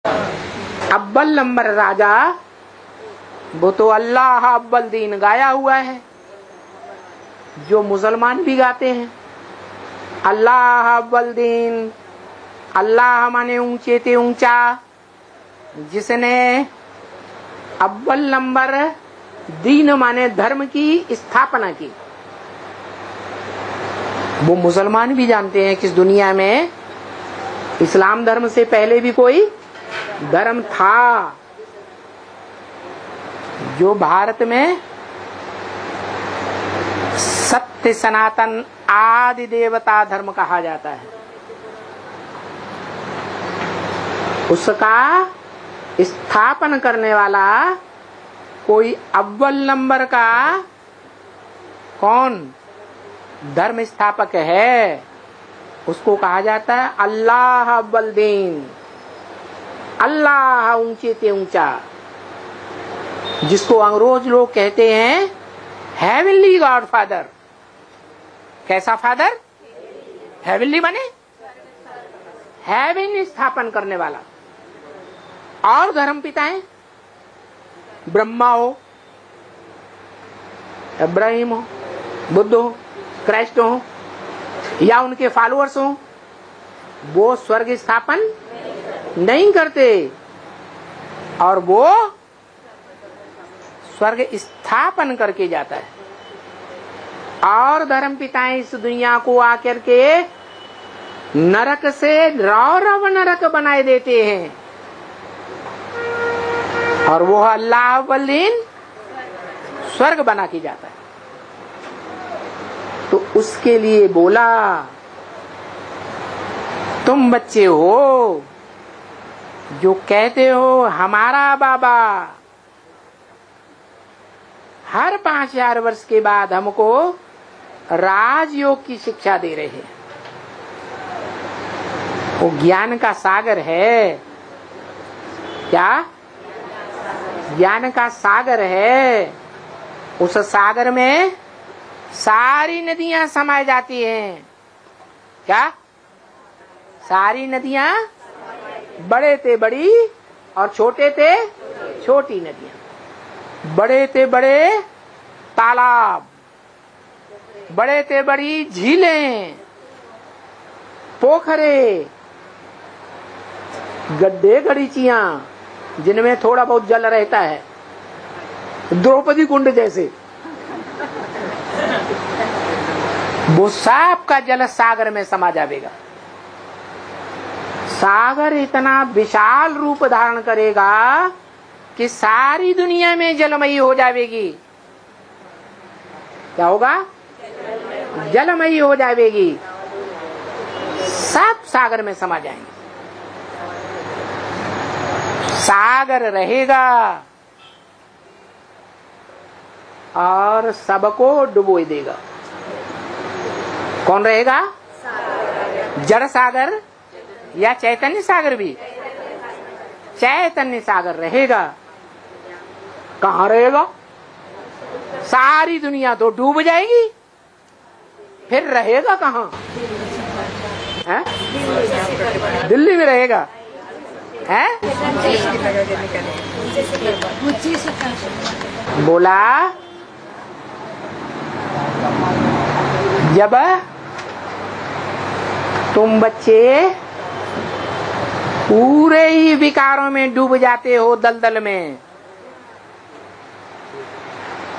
अव्वल नंबर राजा वो तो अल्लाह अव्वल दीन गाया हुआ है, जो मुसलमान भी गाते हैं। अल्लाह अव्वल दीन, अल्लाह माने ऊंचे ते ऊंचा, जिसने अव्वल नंबर दीन माने धर्म की स्थापना की। वो मुसलमान भी जानते हैं कि इस दुनिया में इस्लाम धर्म से पहले भी कोई धर्म था, जो भारत में सत्य सनातन आदि देवता धर्म कहा जाता है। उसका स्थापन करने वाला कोई अव्वल नंबर का कौन धर्म स्थापक है, उसको कहा जाता है अल्लाह अव्वल दीन, अल्लाह ऊंचे ते ऊंचा, जिसको अंग्रेज लोग कहते हैं हेवनली गॉड फादर। कैसा फादर? हेवनली बने हेवन स्थापन करने वाला। और धर्म पिता है, ब्रह्मा हो, इब्राहिम हो, बुद्ध हो, क्राइस्ट हो या उनके फॉलोअर्स हो, वो स्वर्ग स्थापन नहीं करते, और वो स्वर्ग स्थापन करके जाता है। और धर्म पिताएं इस दुनिया को आकर के नरक से रौरव नरक बनाए देते हैं, और वो अल्लाह अव्वल दीन स्वर्ग बना के जाता है। तो उसके लिए बोला, तुम बच्चे हो जो कहते हो हमारा बाबा हर 5000 वर्ष के बाद हमको राजयोग की शिक्षा दे रहे हैं। वो ज्ञान का सागर है। क्या? ज्ञान का सागर है। उस सागर में सारी नदियां समाई जाती हैं। क्या? सारी नदियां, बड़े थे बड़ी और छोटे थे छोटी नदियां, बड़े थे बड़े तालाब, बड़े थे बड़ी झीलें, पोखरे, गड्ढे गड़ीचियां जिनमें थोड़ा बहुत जल रहता है, द्रौपदी कुंड जैसे, वो सब का जल सागर में समा जाएगा। सागर इतना विशाल रूप धारण करेगा कि सारी दुनिया में जलमयी हो जाएगी। क्या होगा? जलमयी हो जाएगी, सब सागर में समा जाएंगे। सागर रहेगा और सबको डुबो देगा। कौन रहेगा? जड़ सागर या चैतन्य सागर? भी चैतन्य सागर रहेगा। कहाँ रहेगा? सारी दुनिया तो डूब जाएगी, फिर रहेगा कहाँ? है? दिल्ली में रहेगा है? बोला जब तुम बच्चे पूरे ही विकारों में डूब जाते हो, दलदल में,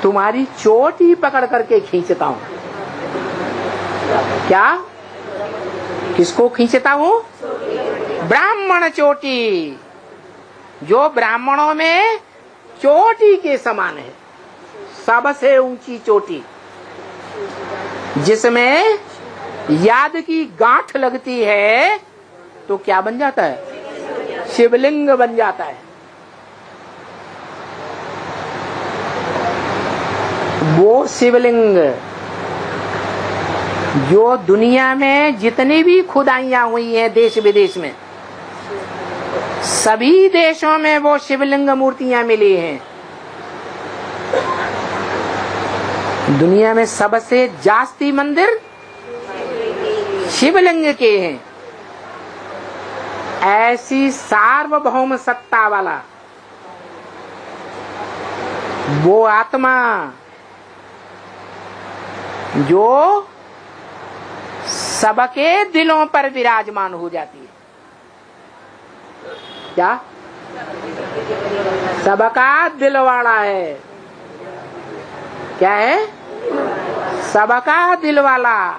तुम्हारी चोटी पकड़ करके खींचता हूं। क्या? किसको खींचता हूं? ब्राह्मण चोटी, जो ब्राह्मणों में चोटी के समान है, सबसे ऊंची चोटी, जिसमें याद की गांठ लगती है तो क्या बन जाता है? शिवलिंग बन जाता है। वो शिवलिंग जो दुनिया में जितनी भी खुदाइयां हुई हैं देश विदेश में, सभी देशों में वो शिवलिंग मूर्तियां मिली हैं। दुनिया में सबसे जास्ती मंदिर शिवलिंग के हैं। ऐसी सार्वभौम सत्ता वाला वो आत्मा जो सबके दिलों पर विराजमान हो जाती है। क्या? सबका दिल वाला है। क्या है? सबका दिल वाला,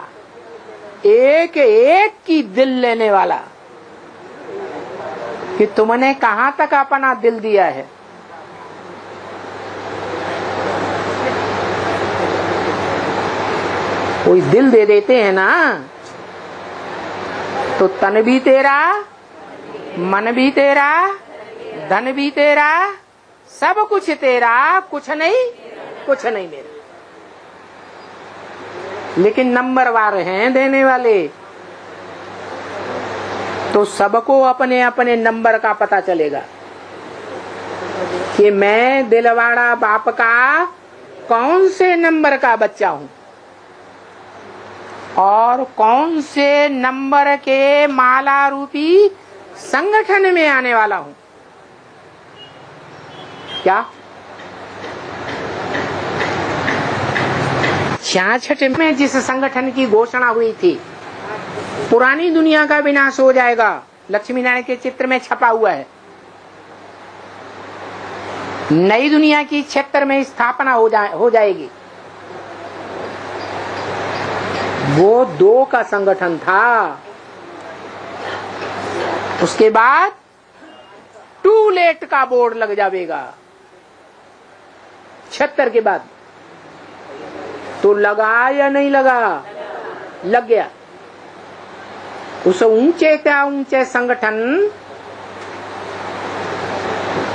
एक एक की दिल लेने वाला। कि तुमने कहां तक अपना दिल दिया है? कोई दिल दे देते हैं ना तो तन भी तेरा, मन भी तेरा, धन भी तेरा, सब कुछ तेरा, कुछ नहीं मेरा। लेकिन नंबरवार हैं देने वाले, तो सबको अपने अपने नंबर का पता चलेगा कि मैं दिलवाड़ा बाप का कौन से नंबर का बच्चा हूं और कौन से नंबर के माला रूपी संगठन में आने वाला हूं। क्या? 66 में जिस संगठन की घोषणा हुई थी, पुरानी दुनिया का विनाश हो जाएगा, लक्ष्मी नारायण के चित्र में छपा हुआ है। नई दुनिया की 76 में स्थापना हो जाएगी। वो 2 का संगठन था। उसके बाद टू लेट का बोर्ड लग जाएगा 76 के बाद। तो लगा या नहीं लगा? लग गया। उस ऊंचे संगठन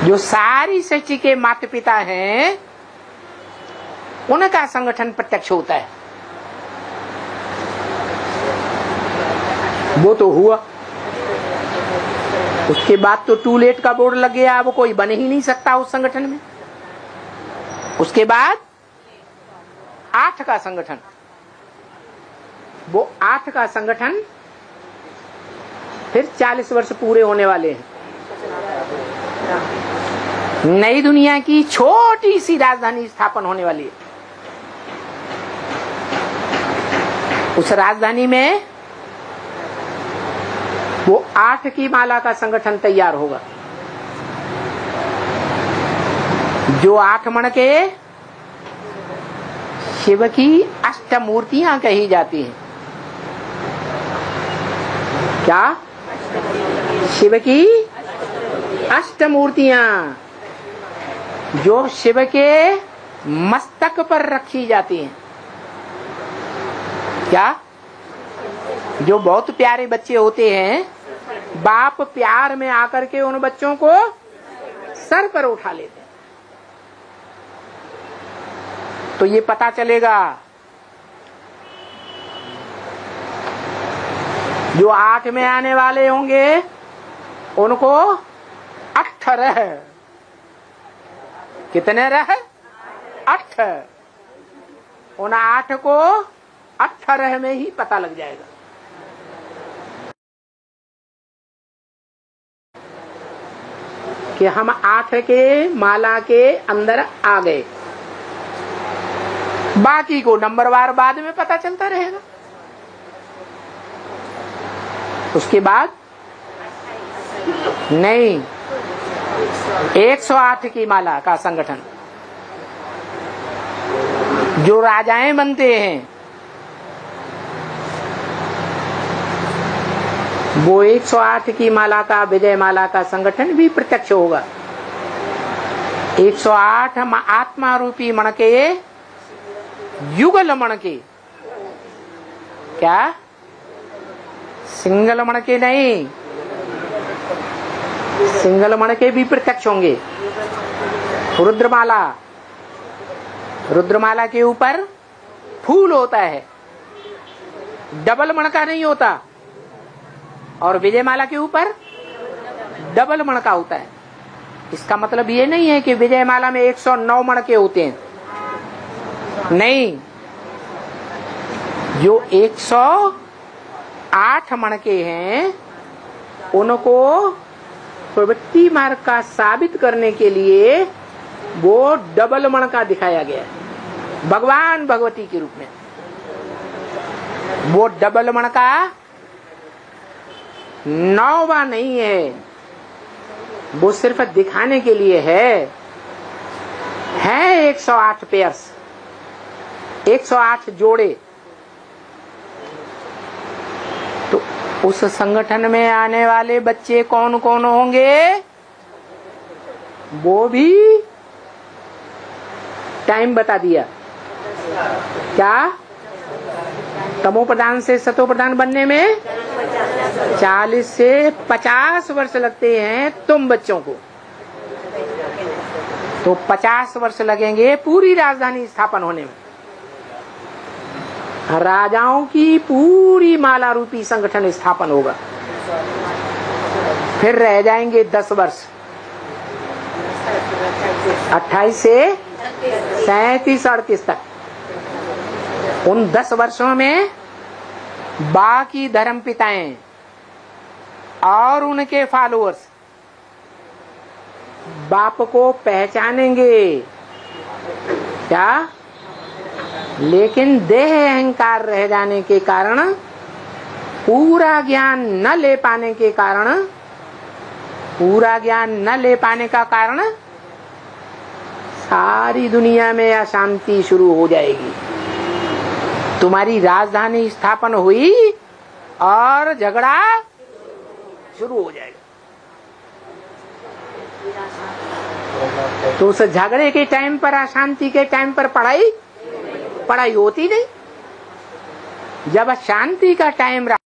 जो सारी सृष्टि के माता पिता हैं, उनका संगठन प्रत्यक्ष होता है। वो तो हुआ। उसके बाद तो टू लेट का बोर्ड लग गया, वो कोई बन ही नहीं सकता उस संगठन में। उसके बाद 8 का संगठन, वो 8 का संगठन फिर 40 वर्ष पूरे होने वाले हैं। नई दुनिया की छोटी सी राजधानी स्थापन होने वाली है। उस राजधानी में वो 8 की माला का संगठन तैयार होगा, जो 8 मण के शिव की अष्टमूर्तियां कही जाती हैं। क्या? शिव की अष्टमूर्तियां जो शिव के मस्तक पर रखी जाती हैं। क्या? जो बहुत प्यारे बच्चे होते हैं, बाप प्यार में आकर के उन बच्चों को सर पर उठा लेते हैं। तो ये पता चलेगा जो 8 में आने वाले होंगे उनको 18 कितने रहे? 8। उन 8 को 18 में ही पता लग जाएगा। कि हम 8 के माला के अंदर आ गए। बाकी को नंबरवार बाद में पता चलता रहेगा। उसके बाद नहीं, 108 की माला का संगठन जो राजाएं बनते हैं, वो 108 की माला का, विजय माला का संगठन भी प्रत्यक्ष होगा। 108 आत्मा रूपी मण के युगल मण के, क्या? सिंगल मण के नहीं, सिंगल मण के भी प्रत्यक्ष होंगे। रुद्रमाला, रुद्रमाला के ऊपर फूल होता है, डबल मण का नहीं होता। और विजयमाला के ऊपर डबल मण का होता है। इसका मतलब ये नहीं है कि विजयमाला में 109 मण के होते हैं, नहीं। जो 108 मण के हैं उनको प्रवृत्ति मार्ग का साबित करने के लिए वो डबल मणका दिखाया गया है भगवान भगवती के रूप में। वो डबल मणका नौवा नहीं है, वो सिर्फ दिखाने के लिए है 108 पेयर्स, 108 जोड़े। तो उस संगठन में आने वाले बच्चे कौन कौन होंगे वो भी टाइम बता दिया। क्या तमो प्रधान से सतो प्रधान बनने में 40 से 50 वर्ष लगते हैं तुम बच्चों को, तो 50 वर्ष लगेंगे पूरी राजधानी स्थापन होने में। राजाओं की पूरी माला रूपी संगठन स्थापन होगा। फिर रह जाएंगे 10 वर्ष, 28 से 37-38 तक। उन 10 वर्षों में बाकी धर्म पिताएं और उनके फॉलोअर्स बाप को पहचानेंगे क्या, लेकिन देह अहंकार रह जाने के कारण, पूरा ज्ञान न ले पाने के कारण, पूरा ज्ञान न ले पाने का कारण सारी दुनिया में अशांति शुरू हो जाएगी। तुम्हारी राजधानी स्थापन हुई और झगड़ा शुरू हो जाएगा। तो उस झगड़े के टाइम पर, अशांति के टाइम पर पढ़ाई होती नहीं। जब शांति का टाइम